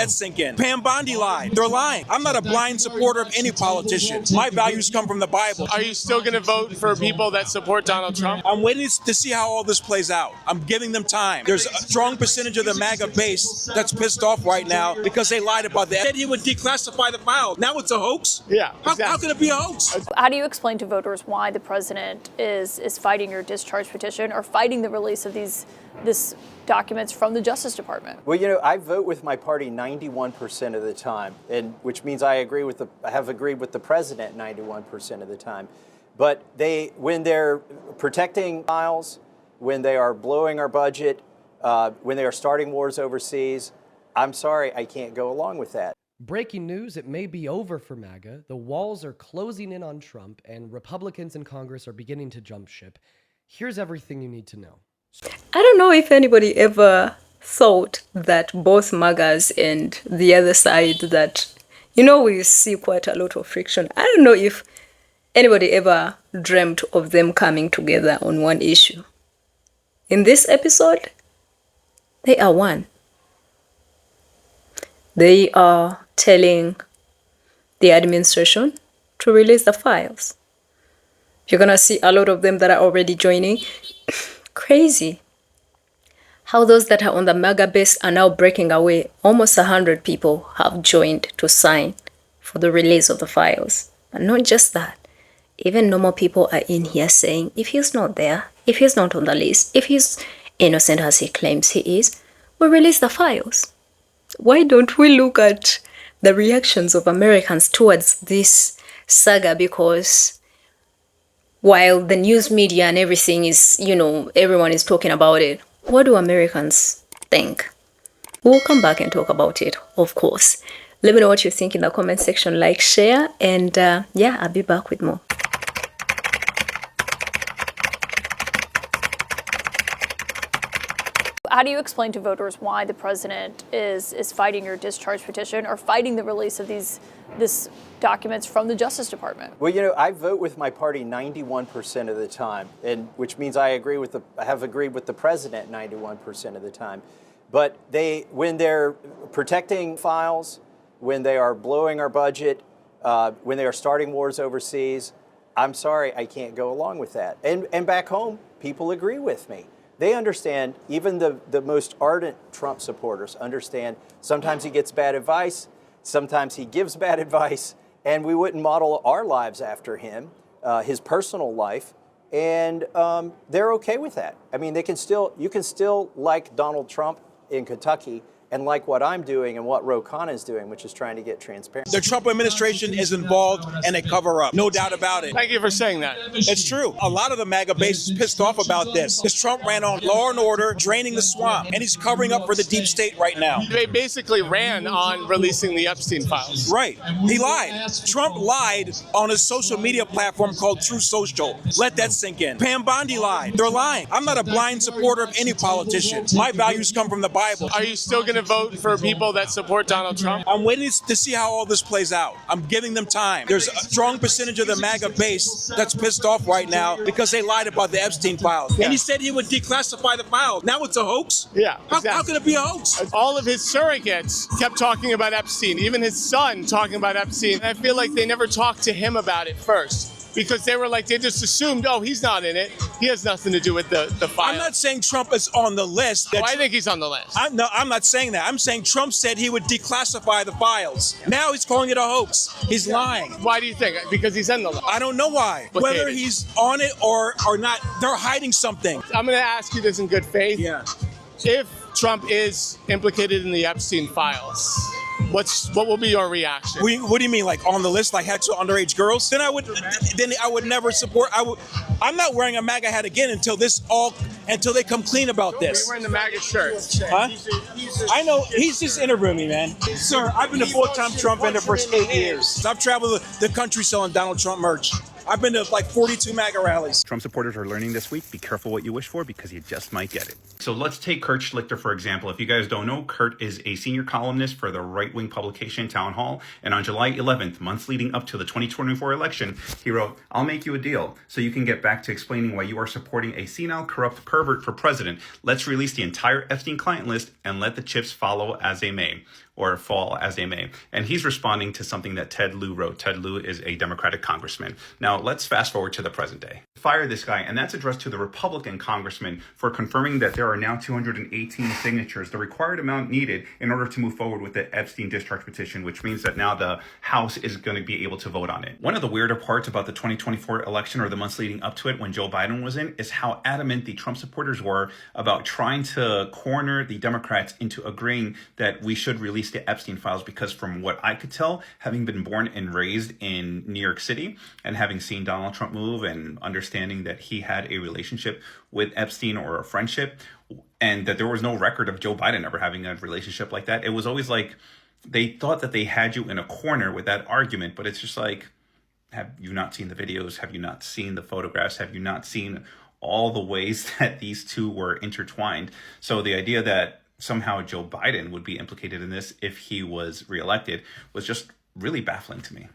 Let's sink in. Pam Bondi lied. They're lying. I'm not a blind supporter of any politician. My values come from the Bible. Are you still going to vote for people that support Donald Trump? I'm waiting to see how all this plays out. I'm giving them time. There's a strong percentage of the MAGA base that's pissed off right now because they lied about that. Said he would declassify the file. Now it's a hoax? Yeah. Exactly. How can it be a hoax? How do you explain to voters why the president is fighting your discharge petition or fighting the release of these documents from the Justice Department? Well, you know, I vote with my party 91% of the time, and which means I have agreed with the president 91% of the time. But when they're protecting files, when they are blowing our budget, when they are starting wars overseas, I'm sorry, I can't go along with that. Breaking news, it may be over for MAGA. The walls are closing in on Trump, and Republicans in Congress are beginning to jump ship. Here's everything you need to know. I don't know if anybody ever thought that both MAGAs and the other side that, you know, we see quite a lot of friction. I don't know if anybody ever dreamt of them coming together on one issue. In this episode, they are one. They are telling the administration to release the files. You're going to see a lot of them that are already joining. Crazy how those that are on the MAGA base are now breaking away. Almost 100 people have joined to sign for the release of the files. But not just that. Even normal people are in here saying, if he's not there, if he's not on the list, if he's innocent as he claims he is, we'll release the files. Why don't we look at the reactions of Americans towards this saga? Because while the news media and everything is, you know, everyone is talking about it, what do Americans think? We'll come back and talk about it, of course. Let me know what you think in the comment section, like, share, and yeah, I'll be back with more. How do you explain to voters why the president is fighting your discharge petition or fighting the release of these documents from the Justice Department? Well, you know, I vote with my party 91% of the time, and which means I have agreed with the president 91% of the time. But when they're protecting files, when they are blowing our budget, when they are starting wars overseas, I'm sorry, I can't go along with that. And back home, people agree with me. They understand, even the most ardent Trump supporters understand sometimes he gets bad advice, sometimes he gives bad advice, and we wouldn't model our lives after him, his personal life, and they're okay with that. I mean, you can still like Donald Trump in Kentucky and like what I'm doing and what Ro Khanna is doing, which is trying to get transparency. The Trump administration is involved in a cover-up, no doubt about it. Thank you for saying that. It's true. A lot of the MAGA base is pissed off about this because Trump ran on law and order, draining the swamp, and he's covering up for the deep state right now. They basically ran on releasing the Epstein files. Right. He lied. Trump lied on his social media platform called True Social. Let that sink in. Pam Bondi lied. They're lying. I'm not a blind supporter of any politician. My values come from the Bible. Are you still going to vote for people that support Donald Trump? I'm waiting to see how all this plays out. I'm giving them time. There's a strong percentage of the MAGA base that's pissed off right now because they lied about the Epstein files. Yeah. And he said he would declassify the files. Now it's a hoax? Yeah. Exactly. How can it be a hoax? All of his surrogates kept talking about Epstein, even his son talking about Epstein. And I feel like they never talked to him about it first. Because they just assumed, oh, he's not in it. He has nothing to do with the file. I'm not saying Trump is on the list. Oh, I think he's on the list. I'm not saying that. I'm saying Trump said he would declassify the files. Now he's calling it a hoax. He's lying. Why do you think? Because he's on the list. I don't know why. Whether he's on it or not, they're hiding something. I'm going to ask you this in good faith. Yeah. If Trump is implicated in the Epstein files, what will be your reaction? What do you mean, like on the list, like had to underage girls? Then I would never support. I'm not wearing a MAGA hat again until they come clean about this. You're wearing the MAGA shirt. Huh? I know he's just interviewing me, man. Sir, I've been a full-time Trump vendor for 8 years. I've traveled the country selling Donald Trump merch. I've been to like 42 MAGA rallies. Trump supporters are learning this week. Be careful what you wish for because you just might get it. So let's take Kurt Schlichter, for example. If you guys don't know, Kurt is a senior columnist for the right-wing publication Town Hall. And on July 11th, months leading up to the 2024 election, he wrote, "I'll make you a deal so you can get back to explaining why you are supporting a senile, corrupt pervert for president. Let's release the entire Epstein client list and let the chips follow as they may." or fall as they may. And he's responding to something that Ted Lieu wrote. Ted Lieu is a Democratic congressman. Now, let's fast forward to the present day. Fire this guy, and that's addressed to the Republican congressman for confirming that there are now 218 signatures, the required amount needed in order to move forward with the Epstein discharge petition, which means that now the House is going to be able to vote on it. One of the weirder parts about the 2024 election, or the months leading up to it when Joe Biden was in, is how adamant the Trump supporters were about trying to corner the Democrats into agreeing that we should release the Epstein files, because from what I could tell, having been born and raised in New York City and having seen Donald Trump move and understanding that he had a relationship with Epstein or a friendship, and that there was no record of Joe Biden ever having a relationship like that, it was always like they thought that they had you in a corner with that argument. But it's just like, have you not seen the videos? Have you not seen the photographs? Have you not seen all the ways that these two were intertwined? So the idea that somehow Joe Biden would be implicated in this if he was reelected was just really baffling to me.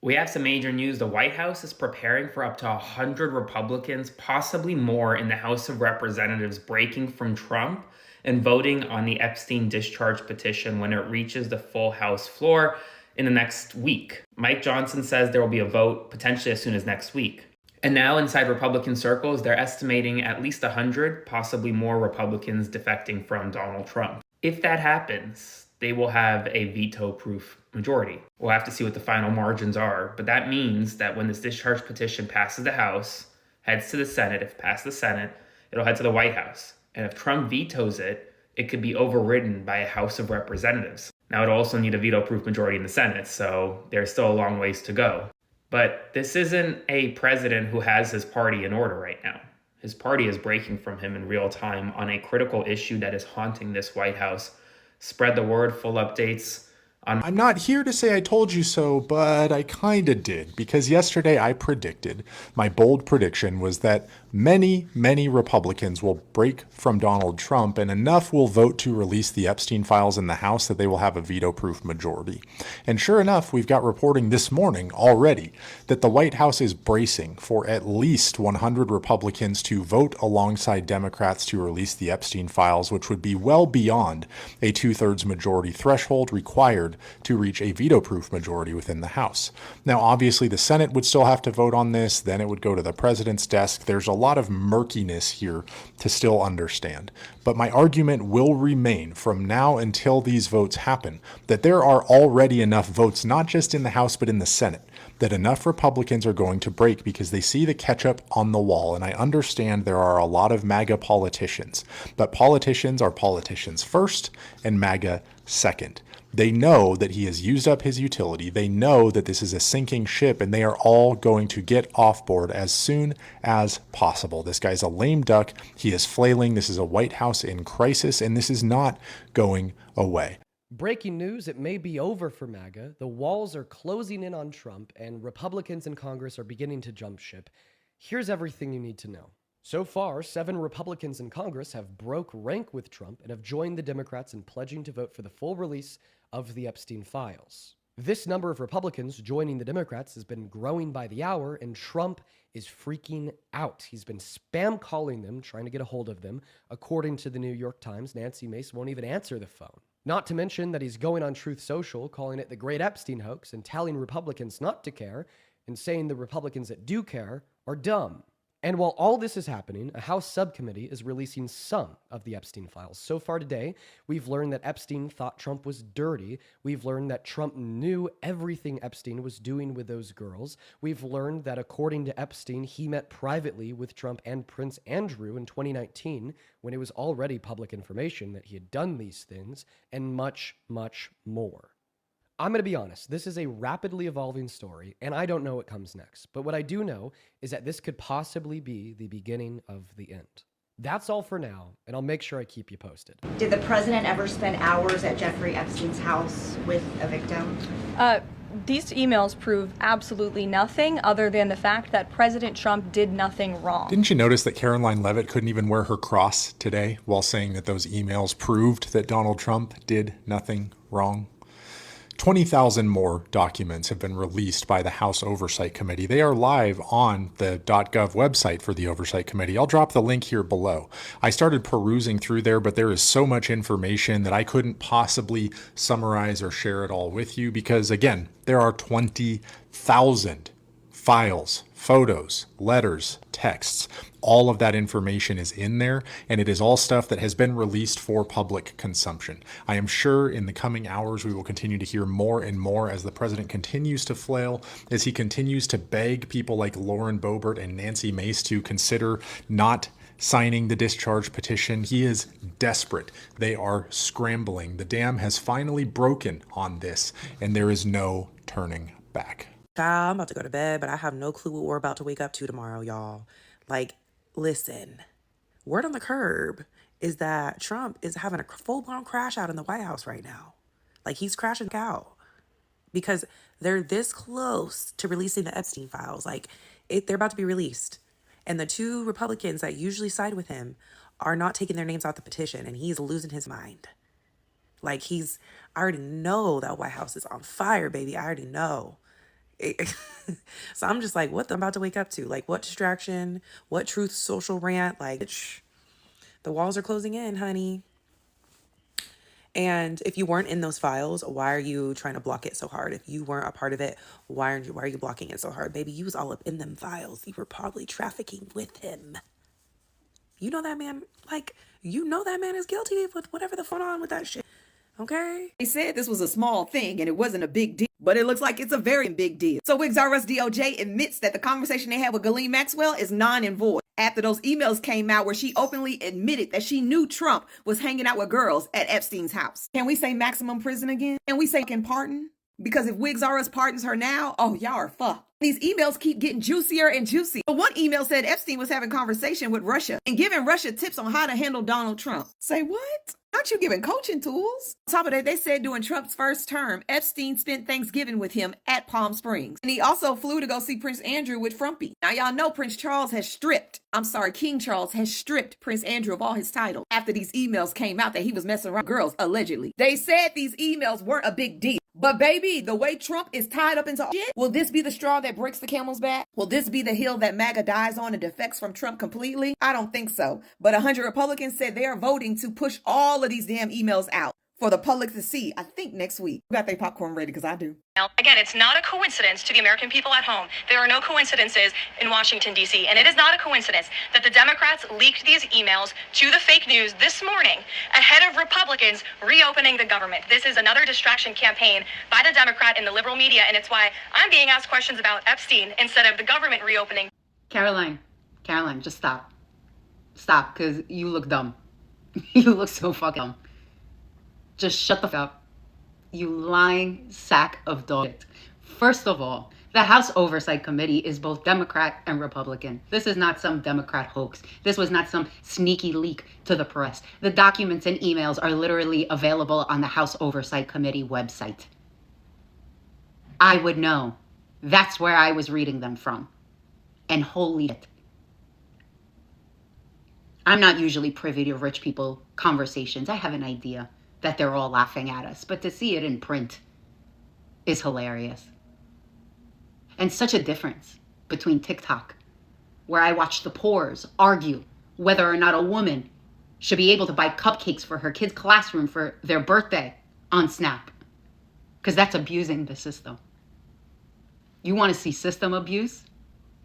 We have some major news. The White House is preparing for up to 100 Republicans, possibly more, in the House of Representatives breaking from Trump and voting on the Epstein discharge petition when it reaches the full House floor in the next week. Mike Johnson says there will be a vote potentially as soon as next week. And now inside Republican circles, they're estimating at least 100, possibly more, Republicans defecting from Donald Trump. If that happens, they will have a veto-proof majority. We'll have to see what the final margins are, but that means that when this discharge petition passes the House, heads to the Senate, if passed the Senate, it'll head to the White House. And if Trump vetoes it, it could be overridden by a House of Representatives. Now, it'll also need a veto-proof majority in the Senate, so there's still a long ways to go. But this isn't a president who has his party in order right now. His party is breaking from him in real time on a critical issue that is haunting this White House. Spread the word, full updates on... I'm not here to say I told you so, but I kinda did, because yesterday I predicted, my bold prediction was that many Republicans will break from Donald Trump, and enough will vote to release the Epstein files in the House that they will have a veto-proof majority. And sure enough, we've got reporting this morning already that the White House is bracing for at least 100 Republicans to vote alongside Democrats to release the Epstein files, which would be well beyond a 2/3 majority threshold required to reach a veto-proof majority within the House. Now, obviously, the Senate would still have to vote on this, then it would go to the president's desk. There's a lot of murkiness here to still understand. But my argument will remain from now until these votes happen, that there are already enough votes, not just in the House, but in the Senate, that enough Republicans are going to break because they see the ketchup on the wall. And I understand there are a lot of MAGA politicians, but politicians are politicians first and MAGA second. They know that he has used up his utility. They know that this is a sinking ship, and they are all going to get off board as soon as possible. This guy's a lame duck. He is flailing. This is a White House in crisis, and this is not going away. Breaking news, it may be over for MAGA. The walls are closing in on Trump, and Republicans in Congress are beginning to jump ship. Here's everything you need to know. So far, 7 Republicans in Congress have broke rank with Trump and have joined the Democrats in pledging to vote for the full release of the Epstein files. This number of Republicans joining the Democrats has been growing by the hour, and Trump is freaking out. He's been spam calling them, trying to get a hold of them. According to the New York Times, Nancy Mace won't even answer the phone. Not to mention that he's going on Truth Social, calling it the Great Epstein Hoax and telling Republicans not to care, and saying the Republicans that do care are dumb. And while all this is happening, a House subcommittee is releasing some of the Epstein files. So far today, we've learned that Epstein thought Trump was dirty. We've learned that Trump knew everything Epstein was doing with those girls. We've learned that according to Epstein, he met privately with Trump and Prince Andrew in 2019, when it was already public information that he had done these things, and much more. I'm going to be honest, this is a rapidly evolving story, and I don't know what comes next. But what I do know is that this could possibly be the beginning of the end. That's all for now, and I'll make sure I keep you posted. Did the president ever spend hours at Jeffrey Epstein's house with a victim? These emails prove absolutely nothing other than the fact that President Trump did nothing wrong. Didn't you notice that Caroline Leavitt couldn't even wear her cross today while saying that those emails proved that Donald Trump did nothing wrong? 20,000 more documents have been released by the House Oversight Committee. They are live on the .gov website for the Oversight Committee. I'll drop the link here below. I started perusing through there, but there is so much information that I couldn't possibly summarize or share it all with you because, again, there are 20,000 files, photos, letters, texts. All of that information is in there, and it is all stuff that has been released for public consumption. I am sure in the coming hours we will continue to hear more and more as the president continues to flail, as he continues to beg people like Lauren Boebert and Nancy Mace to consider not signing the discharge petition. He is desperate. They are scrambling. The dam has finally broken on this, and there is no turning back. I'm about to go to bed, but I have no clue what we're about to wake up to tomorrow, y'all. Like, listen, word on the curb is that Trump is having a full-blown crash out in the White House right now. Like, he's crashing out because they're this close to releasing the Epstein files. Like, they're about to be released. And the two Republicans that usually side with him are not taking their names out the petition, and he's losing his mind. Like, I already know that White House is on fire, baby. I already know. So I'm just like, what I'm about to wake up to? Like, what distraction? What truth social rant? Like, the walls are closing in, honey. And if you weren't in those files, why are you trying to block it so hard? If you weren't a part of it, why are you blocking it so hard? Baby, you was all up in them files. You were probably trafficking with him. You know that man, like, you know that man is guilty with whatever the fuck on with that shit. Okay? They said this was a small thing and it wasn't a big deal, but it looks like it's a very big deal. So Wiggs R Us DOJ admits that the conversation they had with Ghislaine Maxwell is non and void after those emails came out where she openly admitted that she knew Trump was hanging out with girls at Epstein's house. Can we say maximum prison again? Can we say can pardon? Because if Wiggs R Us pardons her now, oh, y'all are fucked. These emails keep getting juicier and juicy. But one email said Epstein was having conversation with Russia and giving Russia tips on how to handle Donald Trump. Say what? Not you giving coaching tools. On top of that, they said during Trump's first term, Epstein spent Thanksgiving with him at Palm Springs. And he also flew to go see Prince Andrew with Frumpy. Now, y'all know King Charles has stripped Prince Andrew of all his titles after these emails came out that he was messing around with girls, allegedly. They said these emails weren't a big deal. But baby, the way Trump is tied up into shit, will this be the straw that breaks the camel's back? Will this be the hill that MAGA dies on and defects from Trump completely? I don't think so. But 100 Republicans said they are voting to push all of these damn emails out for the public to see, I think next week. Got their popcorn ready because I do. Now, again, it's not a coincidence to the American people at home. There are no coincidences in Washington, D.C., and it is not a coincidence that the Democrats leaked these emails to the fake news this morning ahead of Republicans reopening the government. This is another distraction campaign by the Democrat and the liberal media, and it's why I'm being asked questions about Epstein instead of the government reopening. Caroline, just stop. Stop, because you look dumb. You look so fucking dumb. Just shut the fuck up. You lying sack of dog shit. First of all, the House Oversight Committee is both Democrat and Republican. This is not some Democrat hoax. This was not some sneaky leak to the press. The documents and emails are literally available on the House Oversight Committee website. I would know. That's where I was reading them from. And holy shit. I'm not usually privy to rich people conversations. I have an idea that they're all laughing at us, but to see it in print is hilarious. And such a difference between TikTok, where I watch the poors argue whether or not a woman should be able to buy cupcakes for her kid's classroom for their birthday on Snap, because that's abusing the system. You want to see system abuse?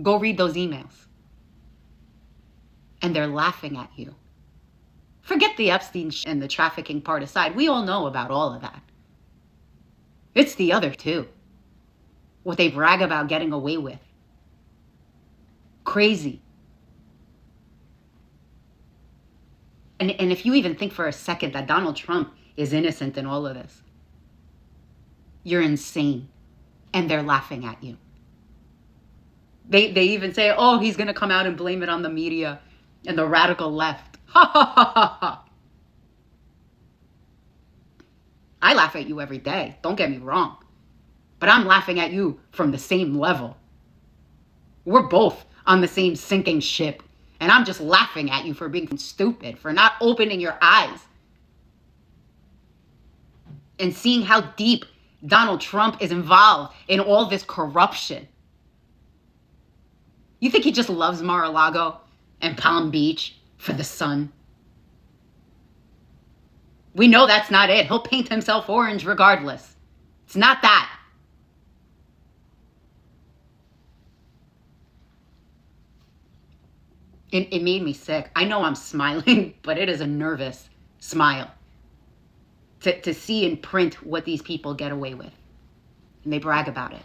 Go read those emails. And they're laughing at you. Forget the Epstein and the trafficking part aside. We all know about all of that. It's the other two. What they brag about getting away with. Crazy. And if you even think for a second that Donald Trump is innocent in all of this, you're insane. And they're laughing at you. They even say, oh, he's going to come out and blame it on the media and the radical left. Ha ha ha ha ha. I laugh at you every day. Don't get me wrong. But I'm laughing at you from the same level. We're both on the same sinking ship. And I'm just laughing at you for being stupid, for not opening your eyes and seeing how deep Donald Trump is involved in all this corruption. You think he just loves Mar-a-Lago and Palm Beach for the sun? We know that's not it. He'll paint himself orange regardless. It's not that. It made me sick. I know I'm smiling, but it is a nervous smile to see in print what these people get away with. And they brag about it.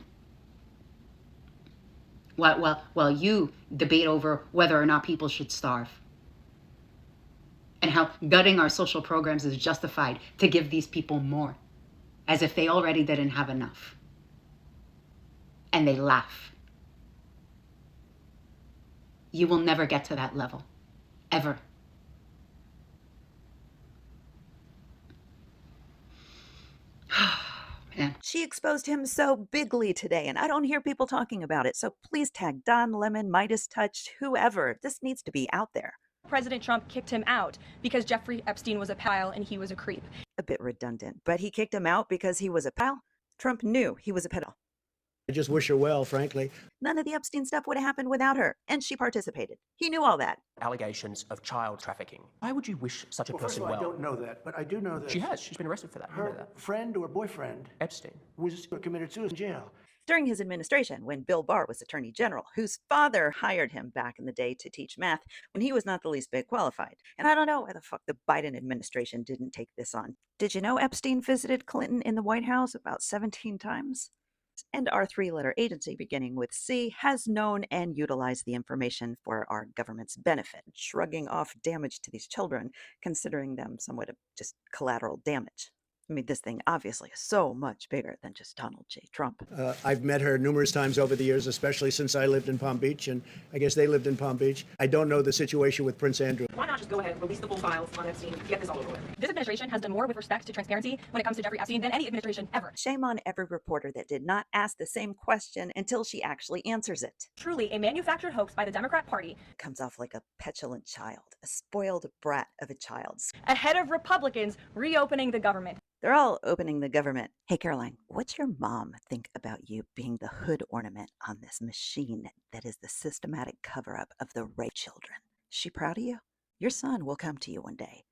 Well, you debate over whether or not people should starve. And how gutting our social programs is justified to give these people more, as if they already didn't have enough. And they laugh. You will never get to that level, ever. Man. She exposed him so bigly today, and I don't hear people talking about it. So please tag Don Lemon, Midas Touch, whoever. This needs to be out there. President Trump kicked him out because Jeffrey Epstein was a pedophile and he was a creep. A bit redundant, but he kicked him out because he was a pedophile. Trump knew he was a pedophile. I just wish her well, frankly. None of the Epstein stuff would have happened without her, and she participated. He knew all that. Allegations of child trafficking. Why would you wish such a person well? I don't know that, but I do know that She has. She's been arrested for that. her friend or boyfriend Epstein was committed suicide in jail. During his administration, when Bill Barr was Attorney General, whose father hired him back in the day to teach math when he was not the least bit qualified. And I don't know why the fuck the Biden administration didn't take this on. Did you know Epstein visited Clinton in the White House about 17 times? And our three-letter agency, beginning with C, has known and utilized the information for our government's benefit, shrugging off damage to these children, considering them somewhat of just collateral damage. I mean, this thing obviously is so much bigger than just Donald J. Trump. I've met her numerous times over the years, especially since I lived in Palm Beach, and I guess they lived in Palm Beach. I don't know the situation with Prince Andrew. Why not just go ahead and release the full files on Epstein, get this all over with? This administration has done more with respect to transparency when it comes to Jeffrey Epstein than any administration ever. Shame on every reporter that did not ask the same question until she actually answers it. Truly a manufactured hoax by the Democrat Party. Comes off like a petulant child, a spoiled brat of a child. Ahead of Republicans reopening the government. They're all opening the government. Hey, Caroline, what's your mom think about you being the hood ornament on this machine that is the systematic cover-up of the rape children? Is she proud of you? Your son will come to you one day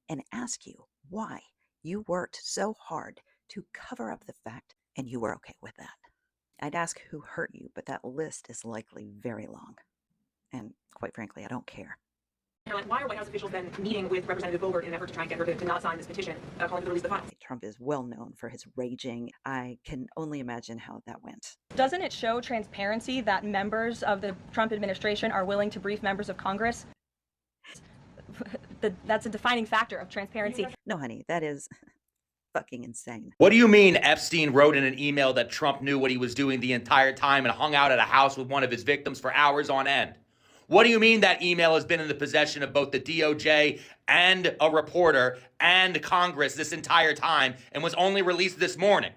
and ask you why you worked so hard to cover up the fact and you were okay with that. I'd ask who hurt you, but that list is likely very long. And quite frankly, I don't care. Why are White House officials then meeting with Representative Boebert in an effort to try and get her to not sign this petition calling for the release of the files? Trump is well known for his raging. I can only imagine how that went. Doesn't it show transparency that members of the Trump administration are willing to brief members of Congress? That's a defining factor of transparency. No, honey, that is fucking insane. What do you mean Epstein wrote in an email that Trump knew what he was doing the entire time and hung out at a house with one of his victims for hours on end? What do you mean that email has been in the possession of both the DOJ and a reporter and Congress this entire time and was only released this morning?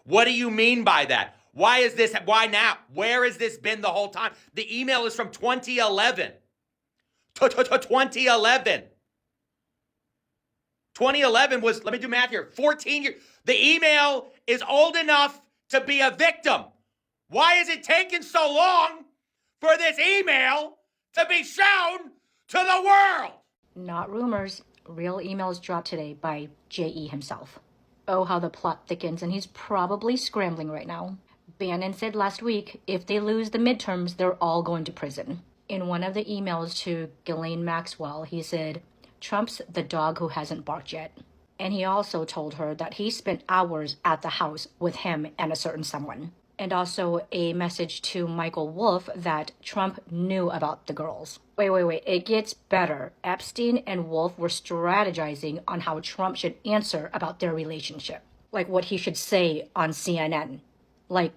What do you mean by that? Why now? Where has this been the whole time? The email is from 2011. 2011. 2011 was, let me do math here, 14 years. The email is old enough to be a victim. Why is it taking so long for this email to be shown to the world? Not rumors. Real emails dropped today by J.E. himself. Oh, how the plot thickens, and he's probably scrambling right now. Bannon said last week, if they lose the midterms, they're all going to prison. In one of the emails to Ghislaine Maxwell, he said, Trump's the dog who hasn't barked yet. And he also told her that he spent hours at the house with him and a certain someone. And also a message to Michael Wolff that Trump knew about the girls. Wait. It gets better. Epstein and Wolff were strategizing on how Trump should answer about their relationship. Like what he should say on CNN. Like,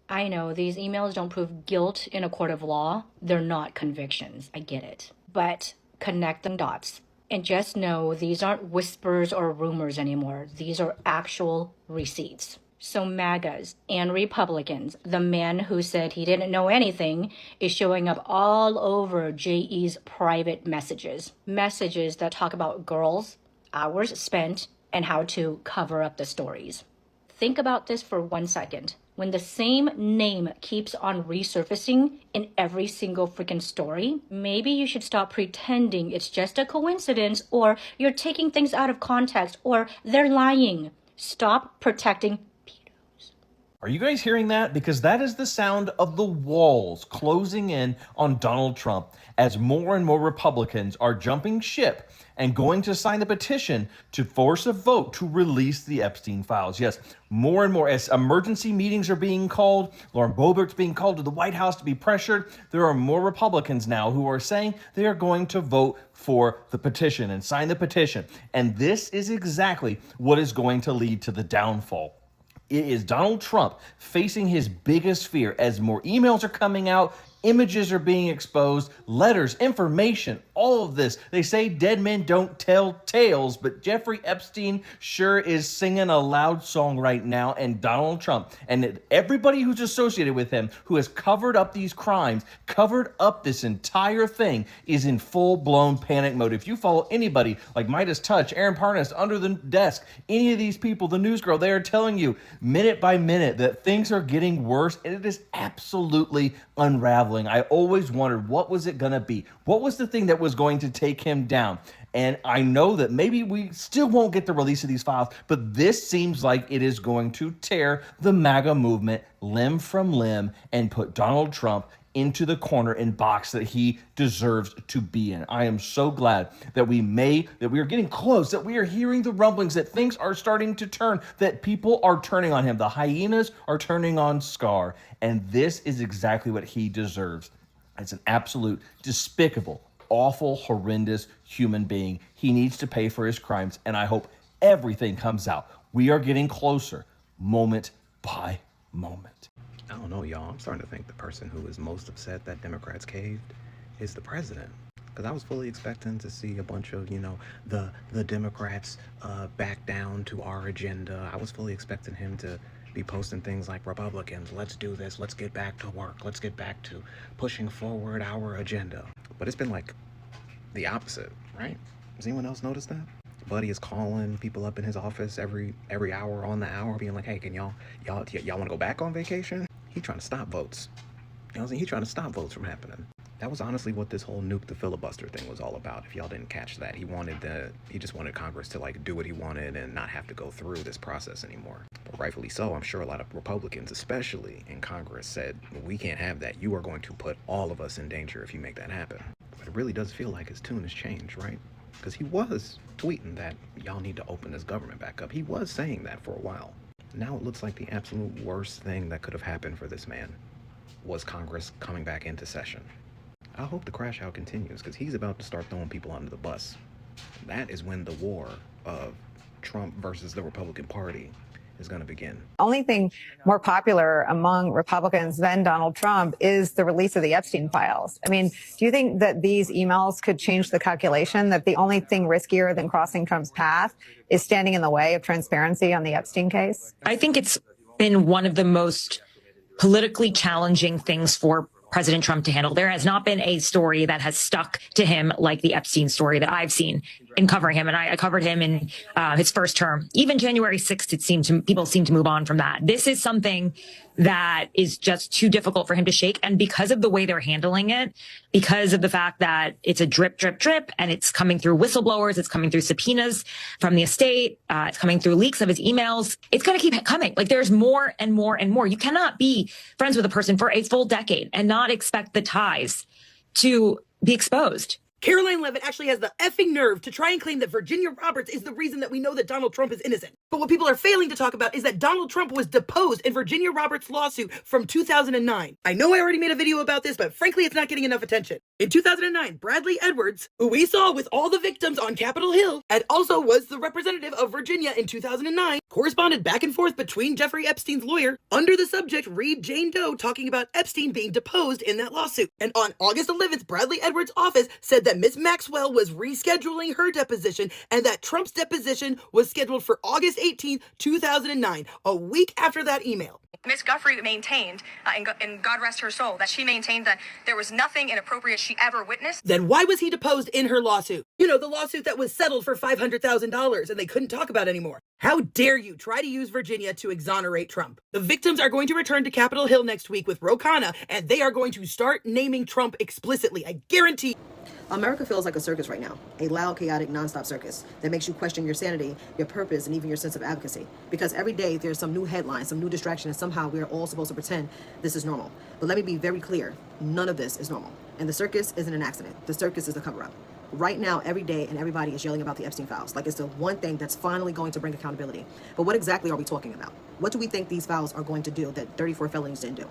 I know these emails don't prove guilt in a court of law. They're not convictions. I get it. But connect the dots. And just know these aren't whispers or rumors anymore. These are actual receipts. So MAGAs and Republicans, the man who said he didn't know anything, is showing up all over J.E.'s private messages. Messages that talk about girls, hours spent, and how to cover up the stories. Think about this for 1 second. When the same name keeps on resurfacing in every single freaking story, maybe you should stop pretending it's just a coincidence, or you're taking things out of context, or they're lying. Stop protecting. Are you guys hearing that? Because that is the sound of the walls closing in on Donald Trump as more and more Republicans are jumping ship and going to sign the petition to force a vote to release the Epstein files. Yes, more and more as emergency meetings are being called, Lauren Boebert's being called to the White House to be pressured. There are more Republicans now who are saying they are going to vote for the petition and sign the petition. And this is exactly what is going to lead to the downfall. It is Donald Trump facing his biggest fear as more emails are coming out, images are being exposed, letters, information, all of this. They say dead men don't tell tales, but Jeffrey Epstein sure is singing a loud song right now, and Donald Trump and everybody who's associated with him who has covered up these crimes, covered up this entire thing, is in full-blown panic mode. If you follow anybody like Midas Touch, Aaron Parnas, Under the Desk, any of these people, the news girl, they are telling you minute by minute that things are getting worse, and it is absolutely unraveling. I always wondered, what was it going to be? What was the thing that was going to take him down? And I know that maybe we still won't get the release of these files, but this seems like it is going to tear the MAGA movement limb from limb and put Donald Trump into the corner and box that he deserves to be in. I am so glad that we are getting close, that we are hearing the rumblings, that things are starting to turn, that people are turning on him. The hyenas are turning on Scar, and this is exactly what he deserves. It's an absolute despicable, awful, horrendous human being. He needs to pay for his crimes, and I hope everything comes out. We are getting closer, moment by moment. I don't know, y'all. I'm starting to think the person who is most upset that Democrats caved is the president. Because I was fully expecting to see a bunch of, the Democrats back down to our agenda. I was fully expecting him to be posting things like, Republicans, let's do this. Let's get back to work. Let's get back to pushing forward our agenda. But it's been like the opposite, right? Has anyone else noticed that? Buddy is calling people up in his office every hour on the hour, being like, hey, can y'all want to go back on vacation? He's trying to stop votes. You know what I'm saying? He's trying to stop votes from happening. That was honestly what this whole nuke the filibuster thing was all about. If y'all didn't catch that, he just wanted Congress to do what he wanted and not have to go through this process anymore. But rightfully so, I'm sure a lot of Republicans, especially in Congress, said, we can't have that. You are going to put all of us in danger if you make that happen. But it really does feel like his tune has changed, right? Because he was tweeting that y'all need to open this government back up. He was saying that for a while. Now it looks like the absolute worst thing that could have happened for this man was Congress coming back into session. I hope the crash out continues, because he's about to start throwing people under the bus. That is when the war of Trump versus the Republican Party is going to begin. Only thing more popular among Republicans than Donald Trump is the release of the Epstein files. I mean, do you think that these emails could change the calculation that the only thing riskier than crossing Trump's path is standing in the way of transparency on the Epstein case? I think it's been one of the most politically challenging things for President Trump to handle. There has not been a story that has stuck to him like the Epstein story that I've seen in covering him. And I covered him in his first term. Even January 6th, people seem to move on from that. This is something that is just too difficult for him to shake. And because of the way they're handling it, because of the fact that it's a drip, drip, drip, and it's coming through whistleblowers, it's coming through subpoenas from the estate, it's coming through leaks of his emails, it's going to keep coming. Like, there's more and more and more. You cannot be friends with a person for a full decade and not expect the ties to be exposed. Caroline Leavitt actually has the effing nerve to try and claim that Virginia Roberts is the reason that we know that Donald Trump is innocent. But what people are failing to talk about is that Donald Trump was deposed in Virginia Roberts' lawsuit from 2009. I know I already made a video about this, but frankly, it's not getting enough attention. In 2009, Bradley Edwards, who we saw with all the victims on Capitol Hill, and also was the representative of Virginia in 2009, corresponded back and forth between Jeffrey Epstein's lawyer under the subject read Jane Doe talking about Epstein being deposed in that lawsuit. And on August 11th, Bradley Edwards' office said that Ms. Maxwell was rescheduling her deposition and that Trump's deposition was scheduled for August 18th, 2009, a week after that email. Ms. Guthrie maintained, and God rest her soul, that she maintained that there was nothing inappropriate she ever witnessed. Then why was he deposed in her lawsuit? You know, the lawsuit that was settled for $500,000 and they couldn't talk about anymore. How dare you try to use Virginia to exonerate Trump? The victims are going to return to Capitol Hill next week with Ro Khanna, and they are going to start naming Trump explicitly. I guarantee. America feels like a circus right now, a loud, chaotic, nonstop circus that makes you question your sanity, your purpose, and even your sense of advocacy. Because every day there's some new headline, some new distraction, and somehow we're all supposed to pretend this is normal. But let me be very clear, none of this is normal. And the circus isn't an accident. The circus is a cover-up. Right now, every day, and everybody is yelling about the Epstein files, like it's the one thing that's finally going to bring accountability. But what exactly are we talking about? What do we think these files are going to do that 34 felonies didn't do?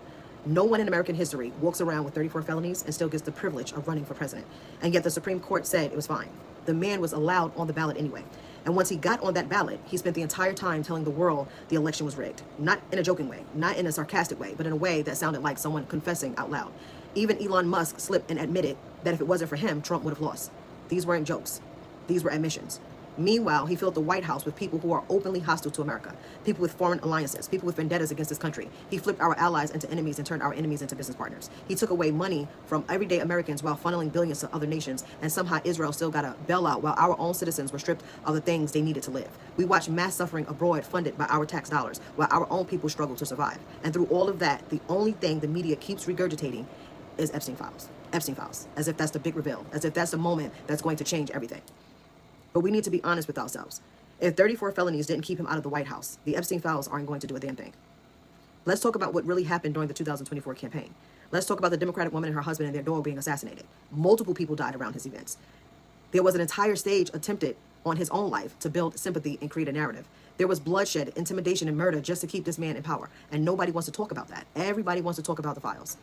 No one in American history walks around with 34 felonies and still gets the privilege of running for president. And yet the Supreme Court said it was fine. The man was allowed on the ballot anyway. And once he got on that ballot, he spent the entire time telling the world the election was rigged. Not in a joking way, not in a sarcastic way, but in a way that sounded like someone confessing out loud. Even Elon Musk slipped and admitted that if it wasn't for him, Trump would have lost. These weren't jokes. These were admissions. Meanwhile, he filled the White House with people who are openly hostile to America, people with foreign alliances, people with vendettas against this country. He flipped our allies into enemies and turned our enemies into business partners. He took away money from everyday Americans while funneling billions to other nations, and somehow Israel still got a bailout while our own citizens were stripped of the things they needed to live. We watch mass suffering abroad funded by our tax dollars while our own people struggle to survive. And through all of that, the only thing the media keeps regurgitating is Epstein files. Epstein files, as if that's the big reveal, as if that's the moment that's going to change everything. But we need to be honest with ourselves. If 34 felonies didn't keep him out of the White House, the Epstein files aren't going to do a damn thing. Let's talk about what really happened during the 2024 campaign. Let's talk about the Democratic woman and her husband and their dog being assassinated. Multiple people died around his events. There was an entire stage attempted on his own life to build sympathy and create a narrative. There was bloodshed, intimidation, and murder just to keep this man in power. And nobody wants to talk about that. Everybody wants to talk about the files.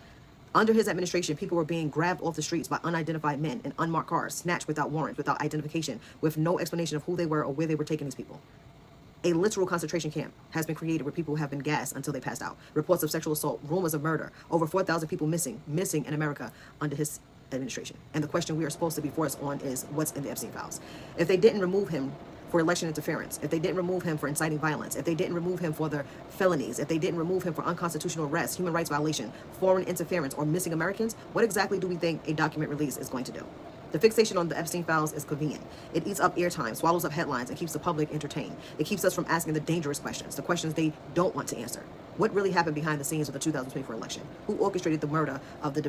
Under his administration, people were being grabbed off the streets by unidentified men in unmarked cars, snatched without warrants, without identification, with no explanation of who they were or where they were taking these people. A literal concentration camp has been created where people have been gassed until they passed out. Reports of sexual assault, rumors of murder, over 4,000 people missing in America under his administration. And the question we are supposed to be forced on is what's in the Epstein files. If they didn't remove him for election interference, if they didn't remove him for inciting violence, if they didn't remove him for their felonies, if they didn't remove him for unconstitutional arrest, human rights violation, foreign interference, or missing Americans, what exactly do we think a document release is going to do? The fixation on the Epstein files is convenient. It eats up airtime, swallows up headlines, and keeps the public entertained. It keeps us from asking the dangerous questions, the questions they don't want to answer. What really happened behind the scenes of the 2024 election? Who orchestrated the murder of the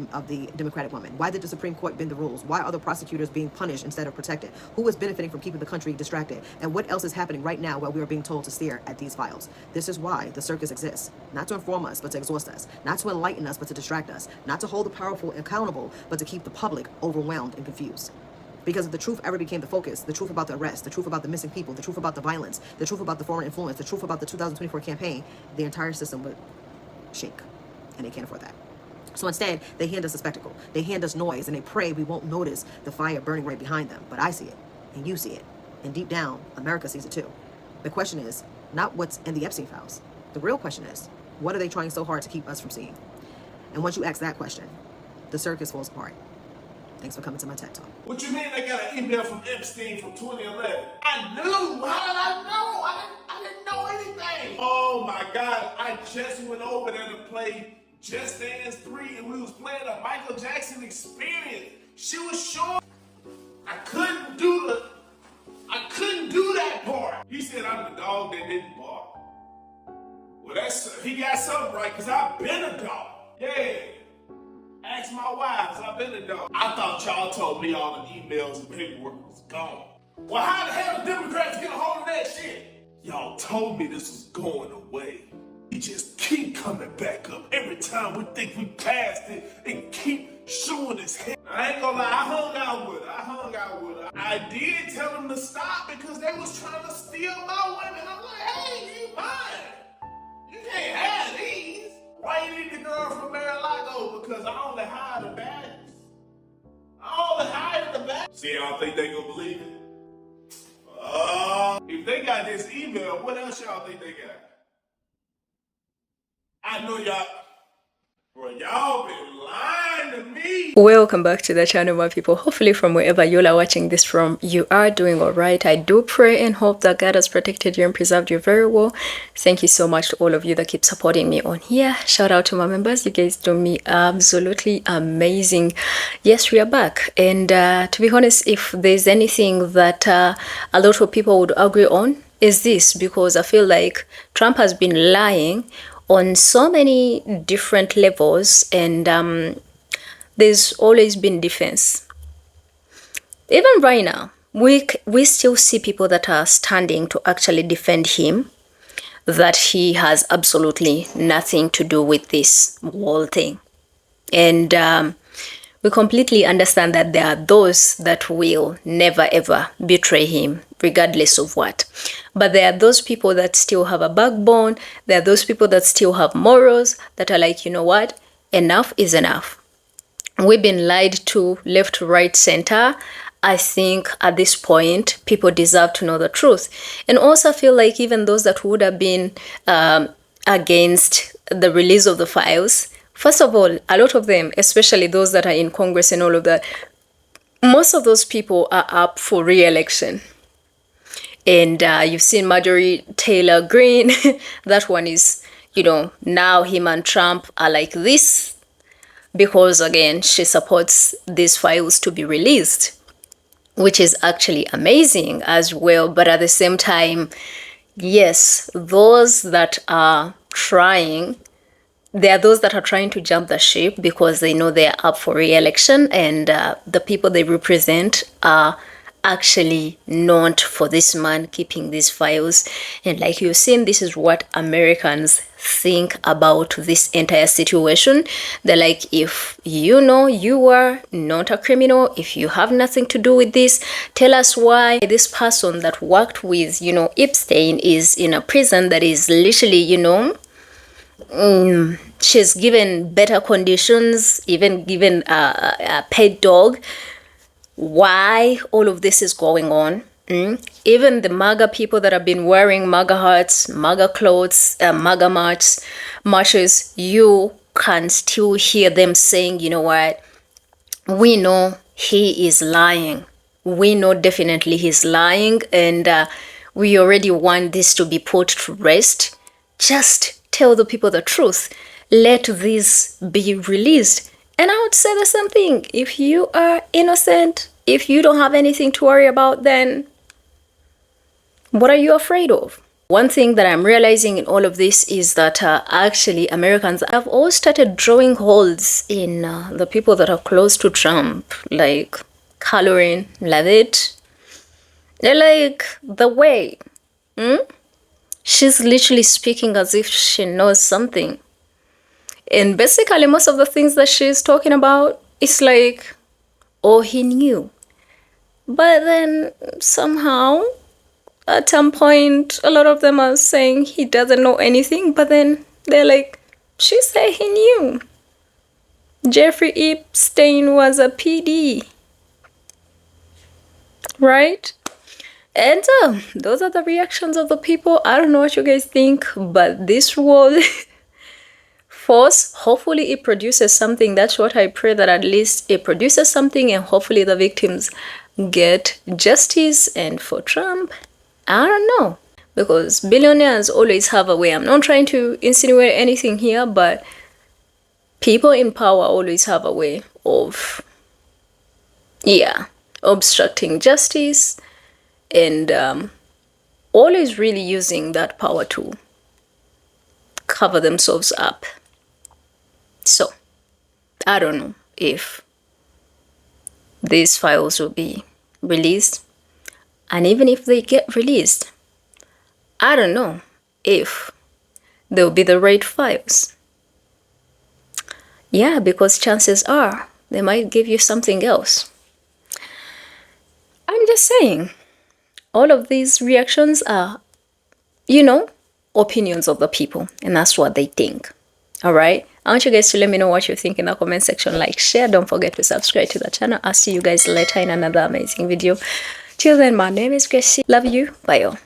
Democratic woman? Why did the Supreme Court bend the rules? Why are the prosecutors being punished instead of protected? Who is benefiting from keeping the country distracted? And what else is happening right now while we are being told to stare at these files? This is why the circus exists. Not to inform us, but to exhaust us. Not to enlighten us, but to distract us. Not to hold the powerful accountable, but to keep the public overwhelmed and confused. Because if the truth ever became the focus, the truth about the arrest, the truth about the missing people, the truth about the violence, the truth about the foreign influence, the truth about the 2024 campaign, the entire system would shake. And they can't afford that. So instead, they hand us a spectacle. They hand us noise, and they pray we won't notice the fire burning right behind them. But I see it, and you see it. And deep down, America sees it too. The question is not what's in the Epstein files. The real question is, what are they trying so hard to keep us from seeing? And once you ask that question, the circus falls apart. Thanks for coming to my TED Talk. What you mean I got an email from Epstein from 2011? I knew! How did I know? I didn't know anything! Oh my God, I just went over there to play Just Dance 3 and we was playing a Michael Jackson Experience. She was sure I couldn't do that part. He said I'm the dog that didn't bark. Well, he got something right, because I've been a dog. Yeah. Ask my wives, I've been a dog. I thought y'all told me all the emails and paperwork was gone. Well, how the hell the Democrats get a hold of that shit? Y'all told me this was going away. We just keep coming back up. Every time we think we passed it, it keep showing its head. I ain't gonna lie, I hung out with her. I did tell them to stop because they was trying to steal my women. I'm like, hey, you mine. You can't have these. Why you need the girl from Mar-a-Lago? Because I only hire the baddies. See, y'all think they gonna believe it? If they got this email, what else y'all think they got? I know y'all. Bro, y'all been lying to me. Welcome back to the channel, my people. Hopefully from wherever you are watching this from, you are doing all right. I do pray and hope that God has protected you and preserved you very well. Thank you so much to all of you that keep supporting me on here. Shout out to my members. You guys do me absolutely amazing. Yes, we are back. And to be honest, if there's anything that a lot of people would agree on, is this, because I feel like Trump has been lying on so many different levels, and there's always been defense. Even right now, we still see people that are standing to actually defend him, that he has absolutely nothing to do with this whole thing. And we completely understand that there are those that will never ever betray him, regardless of what. But there are those people that still have a backbone. There are those people that still have morals, that are like, you know what, enough is enough. We've been lied to left, right, center. I think at this point, people deserve to know the truth. And also feel like even those that would have been against the release of the files, first of all, a lot of them, especially those that are in Congress and all of that, most of those people are up for re-election. And you've seen Marjorie Taylor Greene. That one is, you know, now him and Trump are like this, because again, she supports these files to be released, which is actually amazing as well. But at the same time, yes, those that are trying, there are those that are trying to jump the ship because they know they're up for re-election, and the people they represent are actually not for this man keeping these files. And like you've seen, this is what Americans think about this entire situation. They're like, if you know you are not a criminal, if you have nothing to do with this, tell us why this person that worked with, you know, Epstein is in a prison that is literally, you know, she's given better conditions, even given a pet dog. Why all of this is going on? Even the MAGA people that have been wearing MAGA hats, MAGA clothes, MAGA marches, you can still hear them saying, you know what, we know he is lying. We know definitely he's lying, and we already want this to be put to rest. Just tell the people the truth. Let this be released. And I would say the same thing. If you are innocent, if you don't have anything to worry about, then what are you afraid of? One thing that I'm realizing in all of this is that actually Americans have all started drawing holes in the people that are close to Trump, like Caroline Leavitt. They're like, the way. She's literally speaking as if she knows something. And basically, most of the things that she's talking about, it's like, oh, he knew. But then somehow, at some point, a lot of them are saying he doesn't know anything. But then they're like, she said he knew. Jeffrey Epstein was a PD. Right? And those are the reactions of the people. I don't know what you guys think, but this whole force, hopefully it produces something. That's what I pray, that at least it produces something, and hopefully the victims get justice. And for Trump, I don't know, because billionaires always have a way. I'm not trying to insinuate anything here, but people in power always have a way of, obstructing justice, and always really using that power to cover themselves up. So, I don't know if these files will be released. And even if they get released, I don't know if they'll be the right files. Yeah, because chances are they might give you something else. I'm just saying, all of these reactions are, you know, opinions of the people, and that's what they think. All right, I want you guys to let me know what you think in the comment section. Like, share, don't forget to subscribe to the channel. I'll see you guys later in another amazing video. Till then, my name is Gracie. Love you. Bye all.